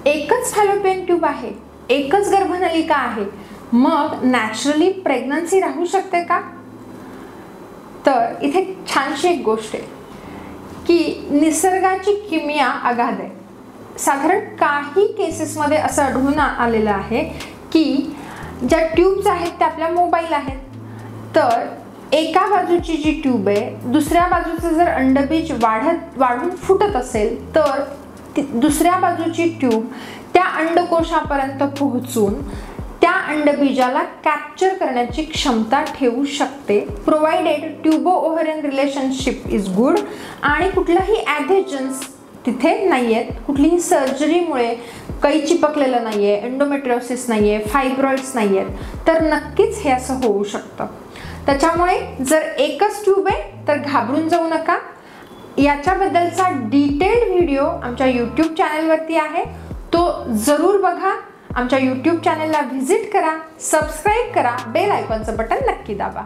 एकच fallopian tube आहे, एकच गर्भनलिका आहे, मग नॅचरली प्रेग्नन्सी राहू शकते का? तर इथे छानशी एक गोष्ट आहे की निसर्गाची किमया अगाध आहे. साधारण काही केसेसमध्ये असं आढळून आलेलं आहे की ज्या ट्यूब्स आहेत त्या आपल्या मोबाईल आहेत. तर एका बाजूची जी ट्यूब आहे, दुसऱ्या बाजूचं जर अंडबीज वाढून फुटत असेल तर दुसऱ्या बाजूची ट्यूब त्या अंडकोशापर्यंत पोहोचून त्या अंडबीजाला कॅप्चर करण्याची क्षमता ठेवू शकते, provided tubo ovarian relationship is good आणि कुठलाही ॲडेजन्स तिथे नाही आहेत, कुठलीही सर्जरीमुळे काही चिपकलेलं नाही आहे, एंडोमेट्रियोसिस नाही आहे, फायब्रॉइड्स नाही आहेत, तर नक्कीच हे असं होऊ शकतं. त्याच्यामुळे जर एकच ट्यूब आहे तर घाबरून जाऊ नका. याच्याबद्दलचा डिटेल्ड व्हिडिओ आमच्या यूट्यूब चॅनलवरती आहे, तो जरूर बघा. आमच्या यूट्यूब चॅनलला व्हिजिट करा, सबस्क्राईब करा, बेल आयकॉनचं बटन नक्की दाबा.